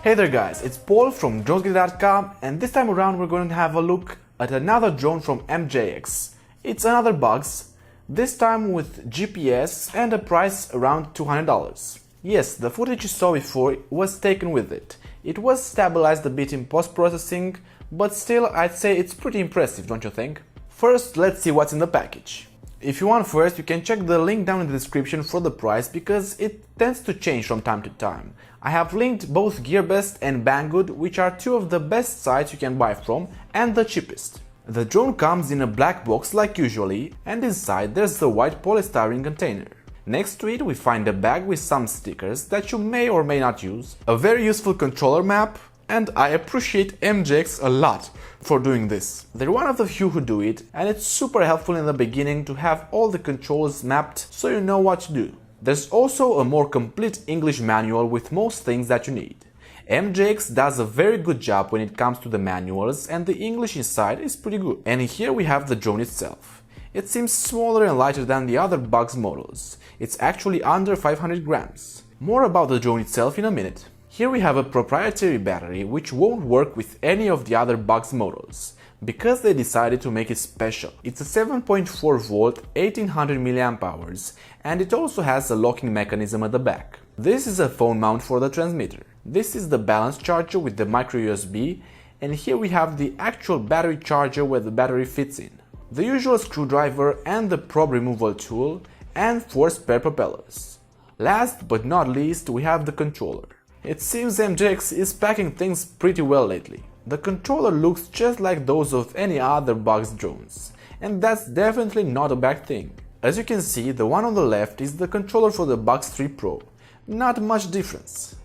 Hey there guys, it's Paul from dronesgeek.com, and this time around we're going to have a look at another drone from Mjx. It's another Bugs, this time with GPS and a price around $200. Yes, the footage you saw before was taken with it. It was stabilized a bit in post-processing, but still I'd say it's pretty impressive, don't you think? First, let's see what's in the package. If you want first, you can check the link down in the description for the price because it tends to change from time to time. I have linked both GearBest and Banggood, which are two of the best sites you can buy from and the cheapest. The drone comes in a black box like usually, and inside there's the white polystyrene container. Next to it we find a bag with some stickers that you may or may not use, a very useful controller map, and I appreciate Mjx a lot for doing this. They're one of the few who do it, and it's super helpful in the beginning to have all the controls mapped so you know what to do. There's also a more complete English manual with most things that you need. Mjx does a very good job when it comes to the manuals, and the English inside is pretty good. And here we have the drone itself. It seems smaller and lighter than the other Bugs models. It's actually under 500 grams. More about the drone itself in a minute. Here we have a proprietary battery which won't work with any of the other Bugs models, because they decided to make it special. It's a 7.4 volt 1800 mAh, and it also has a locking mechanism at the back. This is a phone mount for the transmitter. This is the balance charger with the micro USB, and here we have the actual battery charger where the battery fits in. The usual screwdriver and the probe removal tool, and 4 spare propellers. Last but not least, we have the controller. It seems Mjx is packing things pretty well lately. The controller looks just like those of any other Bugs drones, and that's definitely not a bad thing. As you can see, the one on the left is the controller for the Bugs 3 Pro. Not much difference.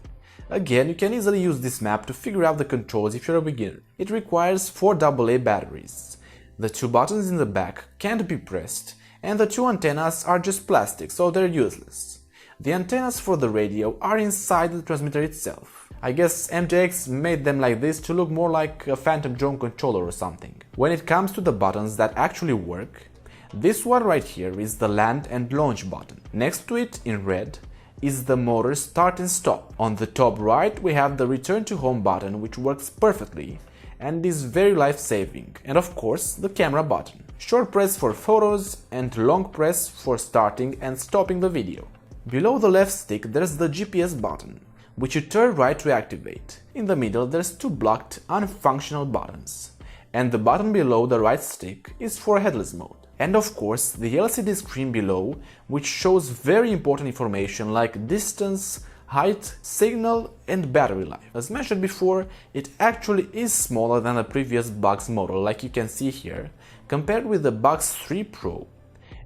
Again, you can easily use this map to figure out the controls if you're a beginner. It requires 4 AA batteries. The 2 buttons in the back can't be pressed, and the 2 antennas are just plastic, so they're useless. The antennas for the radio are inside the transmitter itself. I guess Mjx made them like this to look more like a phantom drone controller or something. When it comes to the buttons that actually work, this one right here is the land and launch button. Next to it, in red, is the motor start and stop. On the top right we have the return to home button, which works perfectly and is very life-saving, and of course the camera button. Short press for photos and long press for starting and stopping the video. Below the left stick there's the GPS button, which you turn right to activate. In the middle there's 2 blocked, unfunctional buttons. And the button below the right stick is for headless mode. And of course the LCD screen below, which shows very important information like distance, height, signal and battery life. As mentioned before, it actually is smaller than the previous Bugs model, like you can see here, compared with the Bugs 3 Pro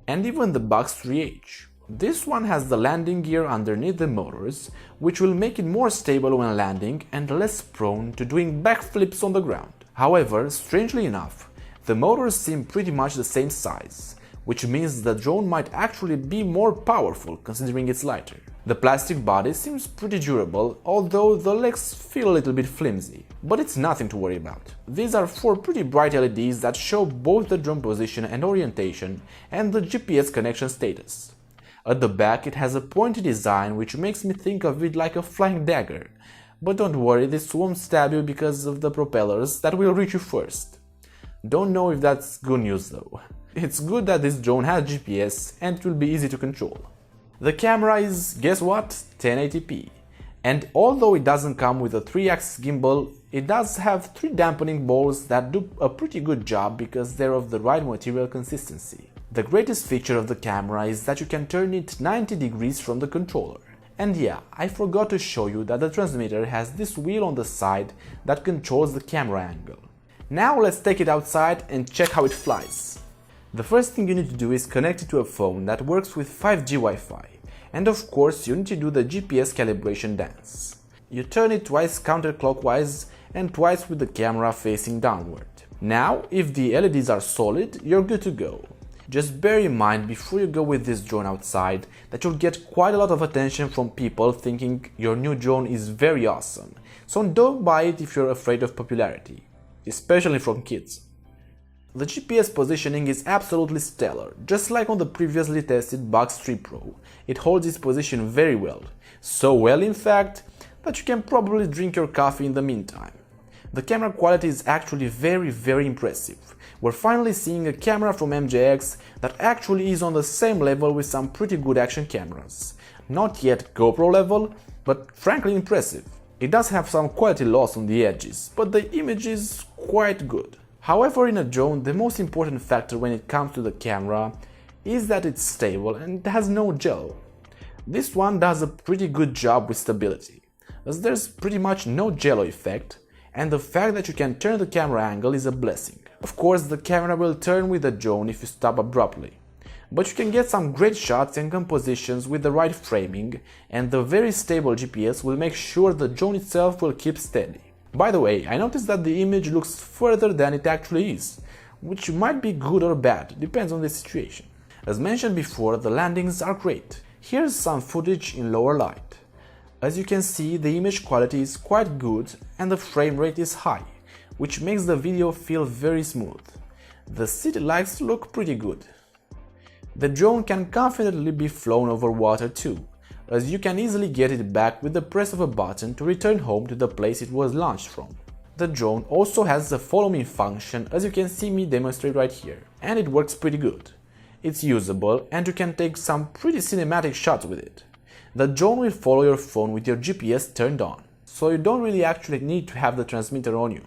and even the Bugs 3H. This one has the landing gear underneath the motors, which will make it more stable when landing and less prone to doing backflips on the ground. However, strangely enough, the motors seem pretty much the same size, which means the drone might actually be more powerful considering it's lighter. The plastic body seems pretty durable, although the legs feel a little bit flimsy, but it's nothing to worry about. These are 4 pretty bright LEDs that show both the drone position and orientation and the GPS connection status. At the back it has a pointy design which makes me think of it like a flying dagger, but don't worry, this won't stab you because of the propellers that will reach you first. Don't know if that's good news though. It's good that this drone has GPS and it will be easy to control. The camera is, guess what, 1080p. And although it doesn't come with a 3-axis gimbal, it does have 3 dampening balls that do a pretty good job because they're of the right material consistency. The greatest feature of the camera is that you can turn it 90 degrees from the controller. And yeah, I forgot to show you that the transmitter has this wheel on the side that controls the camera angle. Now let's take it outside and check how it flies. The first thing you need to do is connect it to a phone that works with 5G Wi-Fi. And of course you need to do the GPS calibration dance. You turn it twice counterclockwise and twice with the camera facing downward. Now, if the LEDs are solid, you're good to go. Just bear in mind before you go with this drone outside that you'll get quite a lot of attention from people thinking your new drone is very awesome, so don't buy it if you're afraid of popularity, especially from kids. The GPS positioning is absolutely stellar, just like on the previously tested Bugs 3 Pro. It holds its position very well, so well in fact that you can probably drink your coffee in the meantime. The camera quality is actually very impressive. We're finally seeing a camera from MJX that actually is on the same level with some pretty good action cameras. Not yet GoPro level, but frankly impressive. It does have some quality loss on the edges, but the image is quite good. However, in a drone, the most important factor when it comes to the camera is that it's stable and it has no jello. This one does a pretty good job with stability, as there's pretty much no jello effect, and the fact that you can turn the camera angle is a blessing. Of course, the camera will turn with the drone if you stop abruptly, but you can get some great shots and compositions with the right framing, and the very stable GPS will make sure the drone itself will keep steady. By the way, I noticed that the image looks further than it actually is, which might be good or bad, depends on the situation. As mentioned before, the landings are great. Here's some footage in lower light. As you can see, the image quality is quite good and the frame rate is high, which makes the video feel very smooth. The city lights look pretty good. The drone can confidently be flown over water too, as you can easily get it back with the press of a button to return home to the place it was launched from. The drone also has the follow me function, as you can see me demonstrate right here, and it works pretty good. It's usable and you can take some pretty cinematic shots with it. The drone will follow your phone with your GPS turned on, so you don't really actually need to have the transmitter on you.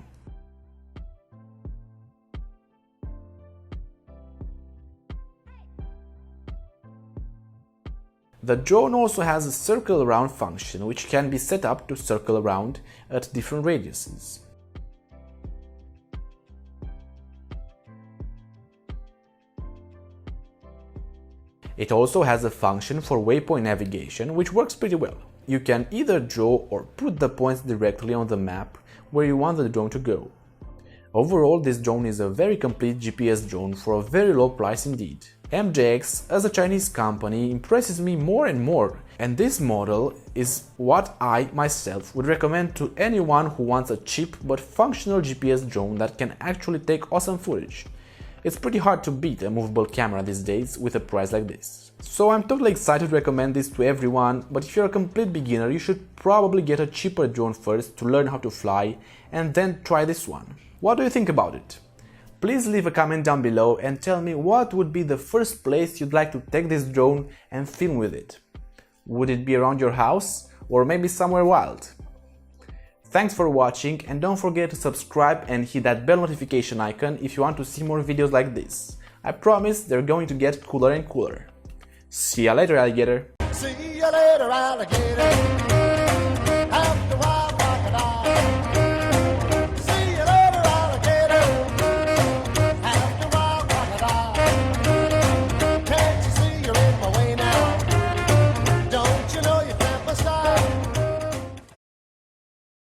The drone also has a circle around function, which can be set up to circle around at different radiuses. It also has a function for waypoint navigation, which works pretty well. You can either draw or put the points directly on the map where you want the drone to go. Overall, this drone is a very complete GPS drone for a very low price indeed. Mjx, as a Chinese company, impresses me more and more, and this model is what I myself would recommend to anyone who wants a cheap but functional GPS drone that can actually take awesome footage. It's pretty hard to beat a movable camera these days with a price like this. So I'm totally excited to recommend this to everyone, but if you're a complete beginner, you should probably get a cheaper drone first to learn how to fly and then try this one. What do you think about it? Please leave a comment down below and tell me what would be the first place you'd like to take this drone and film with it. Would it be around your house or maybe somewhere wild? Thanks for watching, and don't forget to subscribe and hit that bell notification icon if you want to see more videos like this. I promise they're going to get cooler and cooler. See ya later, alligator! See you later, alligator!